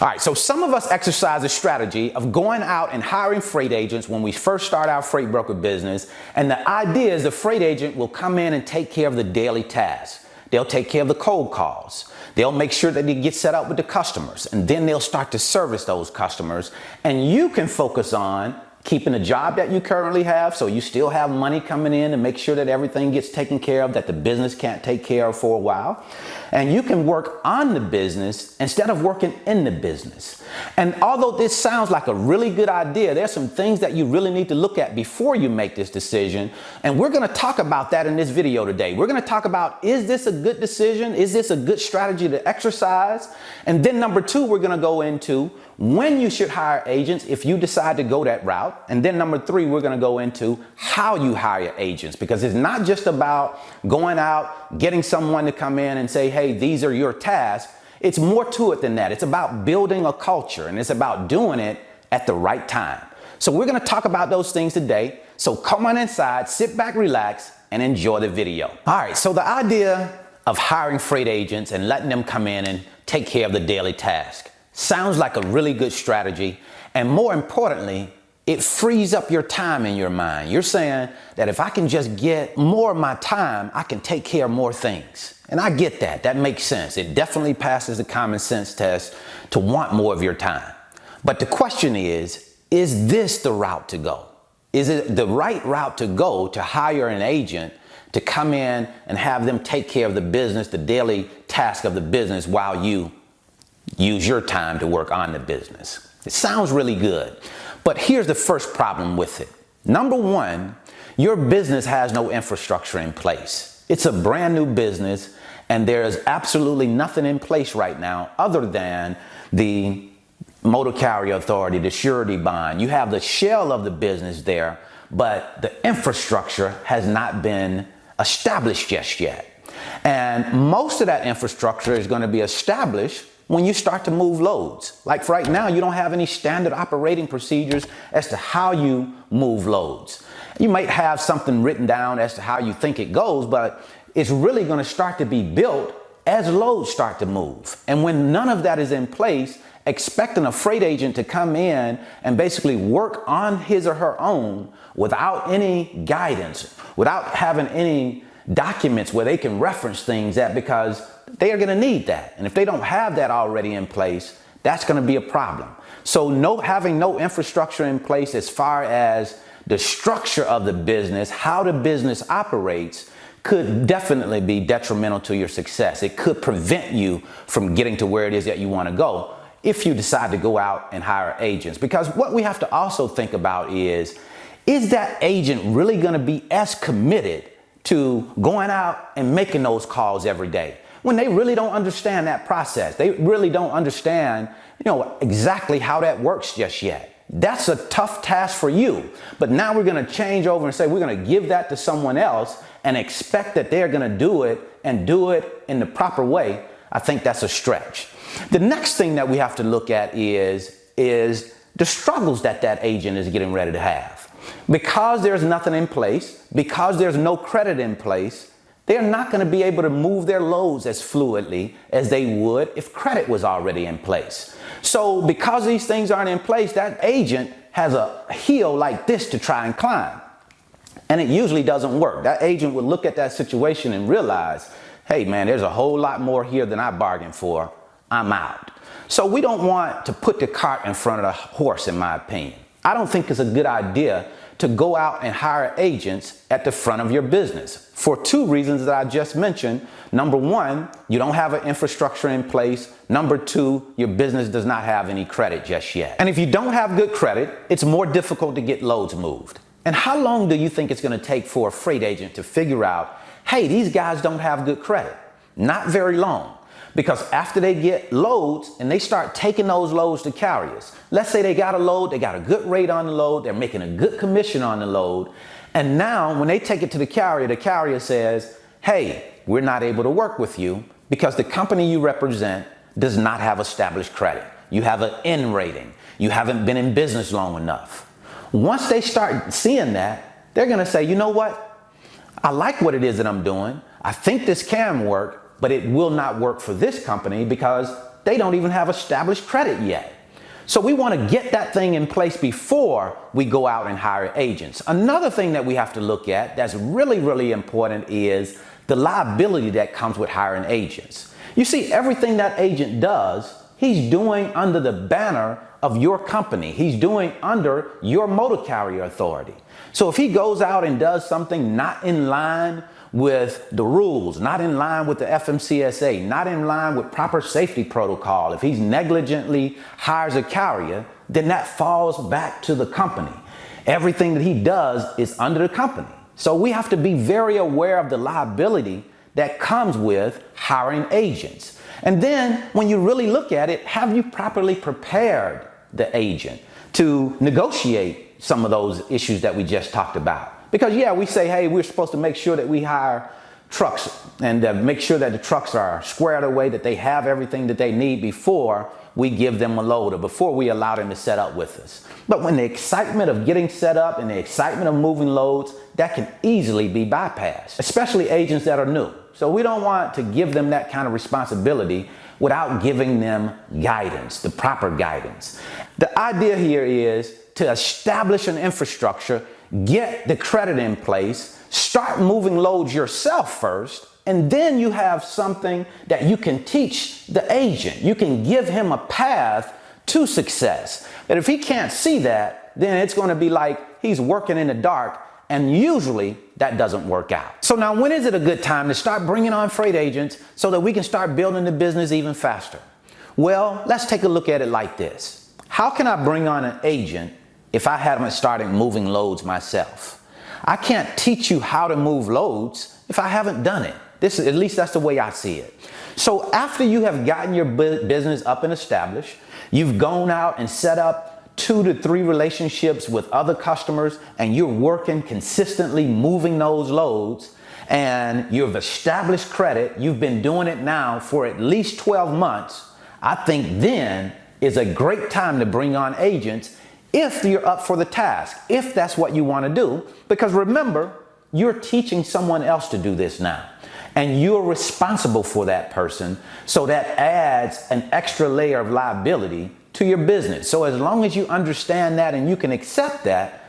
All right, so some of us exercise a strategy of going out and hiring freight agents when we first start our freight broker business. And the idea is the freight agent will come in and take care of the daily tasks. They'll take care of the cold calls. They'll make sure that they get set up with the customers. And then they'll start to service those customers. And you can focus on keeping the job that you currently have, so you still have money coming in to make sure that everything gets taken care of that the business can't take care of for a while. And you can work on the business instead of working in the business. And although this sounds like a really good idea, there's some things that you really need to look at before you make this decision. And we're going to talk about that in this video today. We're going to talk about, is this a good decision? Is this a good strategy to exercise? And then number two, we're going to go into when you should hire agents if you decide to go that route. And then number three, we're going to go into how you hire agents, because it's not just about going out, getting someone to come in and say, hey, these are your tasks. It's more to it than that. It's about building a culture, and it's about doing it at the right time. So we're going to talk about those things today. So come on inside, sit back, relax, and enjoy the video. All right, so the idea of hiring freight agents and letting them come in and take care of the daily task sounds like a really good strategy. And more importantly, it frees up your time in your mind. You're saying that if I can just get more of my time, I can take care of more things. And I get that. That makes sense. It definitely passes the common sense test to want more of your time. But the question is this the route to go? Is it the right route to go to hire an agent to come in and have them take care of the business, the daily task of the business, while you use your time to work on the business? It sounds really good. But here's the first problem with it. Number one, your business has no infrastructure in place. It's a brand new business, and there is absolutely nothing in place right now other than the motor carrier authority, the surety bond. You have the shell of the business there, but the infrastructure has not been established just yet. And most of that infrastructure is going to be established when you start to move loads. Like for right now, you don't have any standard operating procedures as to how you move loads. You might have something written down as to how you think it goes, but it's really going to start to be built as loads start to move. And when none of that is in place, expecting a freight agent to come in and basically work on his or her own without any guidance, without having any documents where they can reference things at, because they are going to need that. And if they don't have that already in place, that's going to be a problem. So having no infrastructure in place as far as the structure of the business, how the business operates, could definitely be detrimental to your success. It could prevent you from getting to where it is that you want to go if you decide to go out and hire agents. Because what we have to also think about is that agent really going to be as committed to going out and making those calls every day when they really don't understand that process? They really don't understand, exactly how that works just yet. That's a tough task for you. But now we're going to change over and say we're going to give that to someone else and expect that they're going to do it and do it in the proper way. I think that's a stretch. The next thing that we have to look at is the struggles that agent is getting ready to have. Because there's nothing in place, because there's no credit in place, they're not going to be able to move their loads as fluidly as they would if credit was already in place. So because these things aren't in place, that agent has a hill like this to try and climb. And it usually doesn't work. That agent would look at that situation and realize, hey man, there's a whole lot more here than I bargained for. I'm out. So we don't want to put the cart in front of the horse, in my opinion. I don't think it's a good idea to go out and hire agents at the front of your business for two reasons that I just mentioned. Number one, you don't have an infrastructure in place. Number two, your business does not have any credit just yet. And if you don't have good credit, it's more difficult to get loads moved. And how long do you think it's going to take for a freight agent to figure out, hey, these guys don't have good credit? Not very long. Because after they get loads and they start taking those loads to carriers, let's say they got a load, they got a good rate on the load, they're making a good commission on the load. And now when they take it to the carrier says, hey, we're not able to work with you because the company you represent does not have established credit. You have an N rating. You haven't been in business long enough. Once they start seeing that, they're going to say, you know what? I like what it is that I'm doing. I think this can work, but it will not work for this company because they don't even have established credit yet. So we want to get that thing in place before we go out and hire agents. Another thing that we have to look at that's really, really important is the liability that comes with hiring agents. You see, everything that agent does, he's doing under the banner of your company. He's doing under your motor carrier authority. So if he goes out and does something not in line with the rules, not in line with the FMCSA, not in line with proper safety protocol, if he's negligently hires a carrier, then that falls back to the company. Everything that he does is under the company. So we have to be very aware of the liability that comes with hiring agents. And then when you really look at it, have you properly prepared the agent to negotiate some of those issues that we just talked about? Because yeah, we say, hey, we're supposed to make sure that we hire trucks and make sure that the trucks are squared away, that they have everything that they need before we give them a load or before we allow them to set up with us. But when the excitement of getting set up and the excitement of moving loads, that can easily be bypassed, especially agents that are new. So we don't want to give them that kind of responsibility without giving them guidance, the proper guidance. The idea here is to establish an infrastructure, get the credit in place, start moving loads yourself first, and then you have something that you can teach the agent. You can give him a path to success. But if he can't see that, then it's going to be like he's working in the dark, and usually that doesn't work out. So now, when is it a good time to start bringing on freight agents so that we can start building the business even faster? Well, let's take a look at it like this. How can I bring on an agent if I haven't started moving loads myself? I can't teach you how to move loads if I haven't done it. At least that's the way I see it. So after you have gotten your business up and established, you've gone out and set up 2 to 3 relationships with other customers, and you're working consistently moving those loads, and you've established credit, you've been doing it now for at least 12 months, I think then is a great time to bring on agents if you're up for the task, if that's what you want to do. Because remember, you're teaching someone else to do this now, and you're responsible for that person. So that adds an extra layer of liability to your business. So as long as you understand that and you can accept that,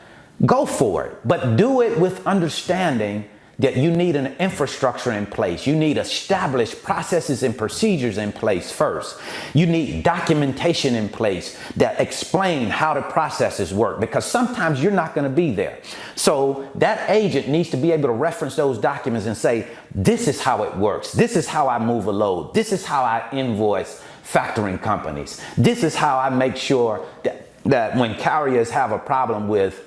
go for it. But do it with understanding that you need an infrastructure in place. You need established processes and procedures in place first. You need documentation in place that explain how the processes work, because sometimes you're not going to be there. So that agent needs to be able to reference those documents and say, this is how it works. This is how I move a load. This is how I invoice factoring companies. This is how I make sure that when carriers have a problem with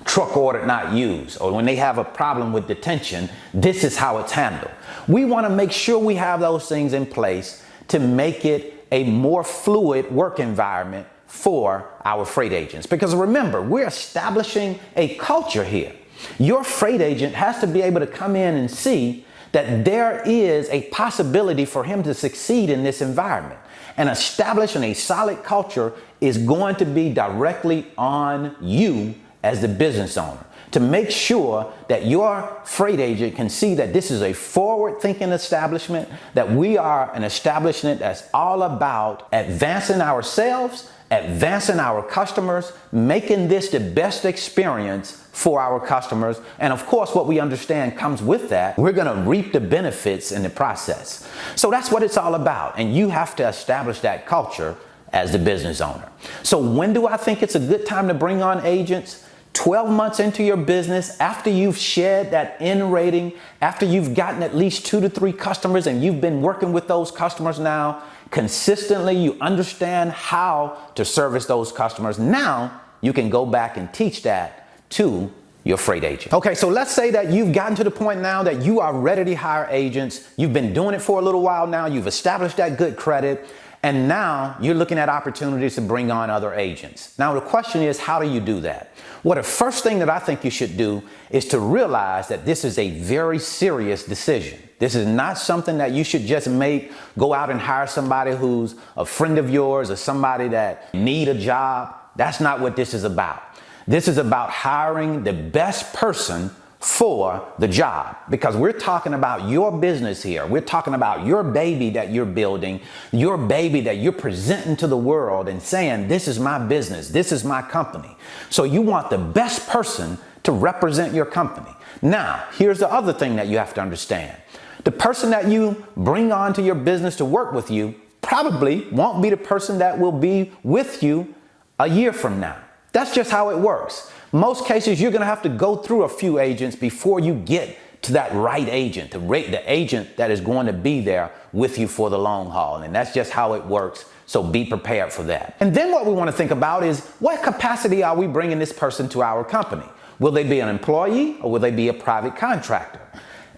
truck order not used, or when they have a problem with detention, this is how it's handled. We want to make sure we have those things in place to make it a more fluid work environment for our freight agents. Because remember, we're establishing a culture here. Your freight agent has to be able to come in and see that there is a possibility for him to succeed in this environment. And establishing a solid culture is going to be directly on you as the business owner, to make sure that your freight agent can see that this is a forward-thinking establishment, that we are an establishment that's all about advancing ourselves, advancing our customers, making this the best experience for our customers. And of course, what we understand comes with that, we're going to reap the benefits in the process. So that's what it's all about. And you have to establish that culture as the business owner. So when do I think it's a good time to bring on agents? 12 months into your business, after you've shared that N rating, after you've gotten at least 2 to 3 customers and you've been working with those customers now consistently, you understand how to service those customers. Now you can go back and teach that to your freight agent. Okay, so let's say that you've gotten to the point now that you are ready to hire agents. You've been doing it for a little while now. You've established that good credit. And now you're looking at opportunities to bring on other agents. Now the question is, how do you do that? Well, the first thing that I think you should do is to realize that this is a very serious decision. This is not something that you should just go out and hire somebody who's a friend of yours or somebody that need a job. That's not what this is about. This is about hiring the best person for the job, because we're talking about your business here. We're talking about your baby that you're building, your baby that you're presenting to the world and saying, this is my business, this is my company. So you want the best person to represent your company. Now, here's the other thing that you have to understand. The person that you bring on to your business to work with you probably won't be the person that will be with you a year from now. That's just how it works. Most cases, you're going to have to go through a few agents before you get to that right agent, the agent that is going to be there with you for the long haul. And that's just how it works. So be prepared for that. And then what we want to think about is, what capacity are we bringing this person to our company? Will they be an employee or will they be a private contractor?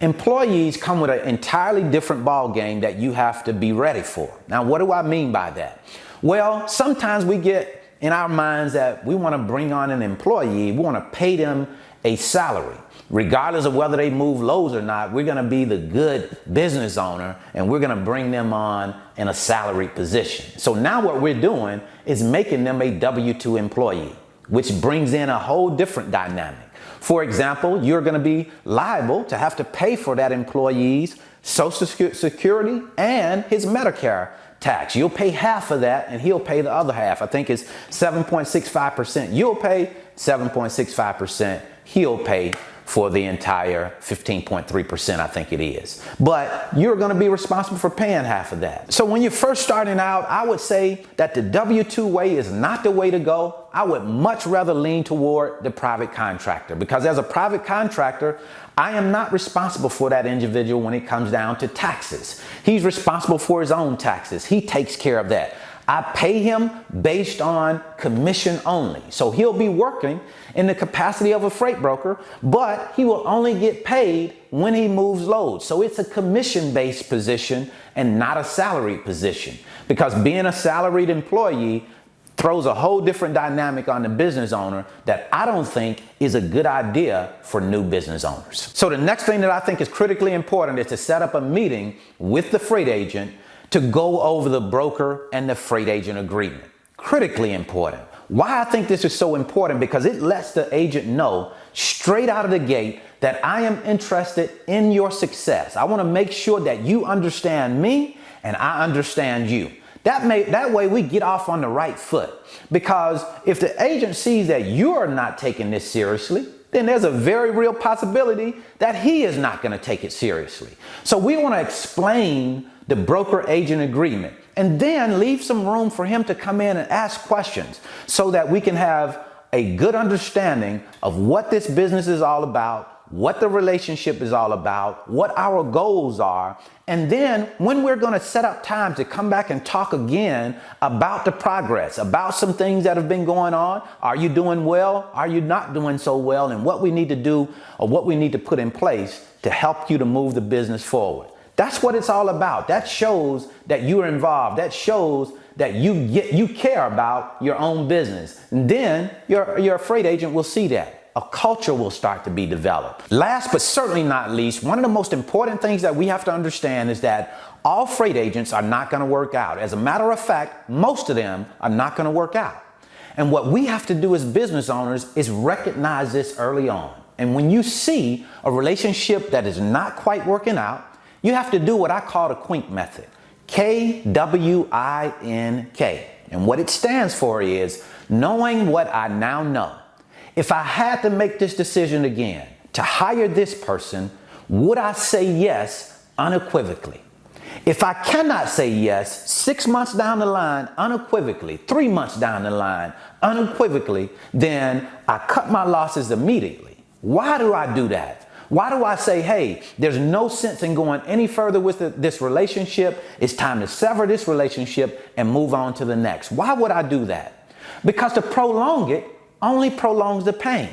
Employees come with an entirely different ball game that you have to be ready for. Now, what do I mean by that? Well, sometimes we get in our minds that we want to bring on an employee, we want to pay them a salary. Regardless of whether they move loads or not, we're going to be the good business owner and we're going to bring them on in a salaried position. So now what we're doing is making them a W-2 employee, which brings in a whole different dynamic. For example, you're going to be liable to have to pay for that employee's Social Security and his Medicare tax. You'll pay half of that and he'll pay the other half. I think it's 7.65%. You'll pay 7.65%. He'll pay for the entire 15.3%, I think it is. But you're going to be responsible for paying half of that. So when you're first starting out, I would say that the W-2 way is not the way to go. I would much rather lean toward the private contractor, because as a private contractor, I am not responsible for that individual when it comes down to taxes. He's responsible for his own taxes. He takes care of that. I pay him based on commission only. So he'll be working in the capacity of a freight broker, but he will only get paid when he moves loads. So it's a commission-based position and not a salaried position, because being a salaried employee throws a whole different dynamic on the business owner that I don't think is a good idea for new business owners. So the next thing that I think is critically important is to set up a meeting with the freight agent to go over the broker and the freight agent agreement. Critically important. Why I think this is so important? Because it lets the agent know straight out of the gate that I am interested in your success. I want to make sure that you understand me and I understand you. That way we get off on the right foot. Because if the agent sees that you are not taking this seriously, then there's a very real possibility that he is not going to take it seriously. So we want to explain the broker-agent agreement and then leave some room for him to come in and ask questions so that we can have a good understanding of what this business is all about, what the relationship is all about, what our goals are. And then when we're going to set up time to come back and talk again about the progress, about some things that have been going on. Are you doing well? Are you not doing so well? And what we need to do or what we need to put in place to help you to move the business forward. That's what it's all about. That shows that you're involved. That shows that you care about your own business. And then your freight agent will see that. A culture will start to be developed. Last but certainly not least, one of the most important things that we have to understand is that all freight agents are not going to work out. As a matter of fact, most of them are not going to work out. And what we have to do as business owners is recognize this early on. And when you see a relationship that is not quite working out, you have to do what I call the Quincy Method. K-W-I-N-K. And what it stands for is knowing what I now know. If I had to make this decision again to hire this person, would I say yes unequivocally? If I cannot say yes 6 months down the line unequivocally, 3 months down the line unequivocally, then I cut my losses immediately. Why do I do that? Why do I say, hey, there's no sense in going any further with this relationship. It's time to sever this relationship and move on to the next. Why would I do that? Because to prolong it only prolongs the pain.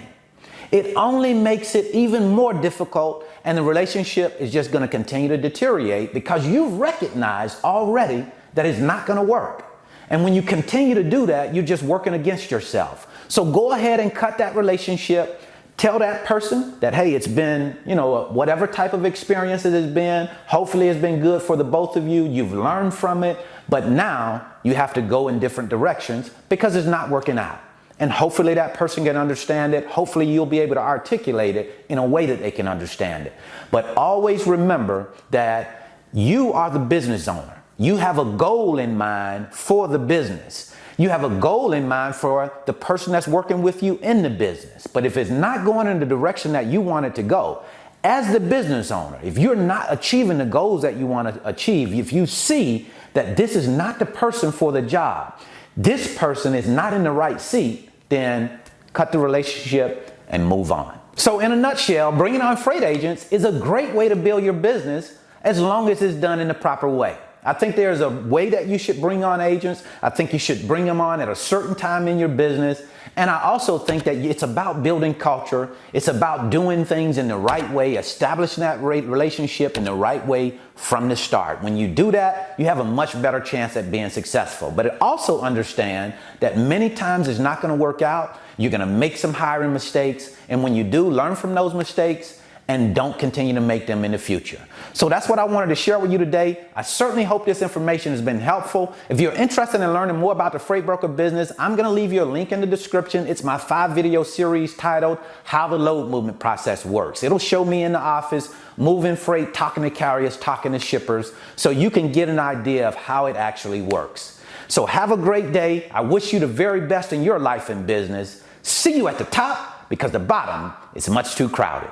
It only makes it even more difficult, and the relationship is just going to continue to deteriorate because you've recognized already that it's not going to work. And when you continue to do that, you're just working against yourself. So go ahead and cut that relationship. Tell that person that, hey, it's been, whatever type of experience it has been, hopefully it's been good for the both of you. You've learned from it, but now you have to go in different directions because it's not working out. and hopefully that person can understand it. Hopefully you'll be able to articulate it in a way that they can understand it. But always remember that you are the business owner. You have a goal in mind for the business. You have a goal in mind for the person that's working with you in the business. But if it's not going in the direction that you want it to go, as the business owner, if you're not achieving the goals that you want to achieve, if you see that this is not the person for the job, this person is not in the right seat, then cut the relationship and move on. So in a nutshell, bringing on freight agents is a great way to build your business as long as it's done in the proper way. I think there's a way that you should bring on agents. I think you should bring them on at a certain time in your business. And I also think that it's about building culture. It's about doing things in the right way, establishing that relationship in the right way from the start. When you do that, you have a much better chance at being successful. But also understand that many times it's not going to work out. You're going to make some hiring mistakes. And when you do, learn from those mistakes and don't continue to make them in the future. So that's what I wanted to share with you today. I certainly hope this information has been helpful. If you're interested in learning more about the freight broker business, I'm going to leave you a link in the description. It's my 5-video series titled How the Load Movement Process Works. It'll show me in the office moving freight, talking to carriers, talking to shippers, so you can get an idea of how it actually works. So have a great day. I wish you the very best in your life and business. See you at the top, because the bottom is much too crowded.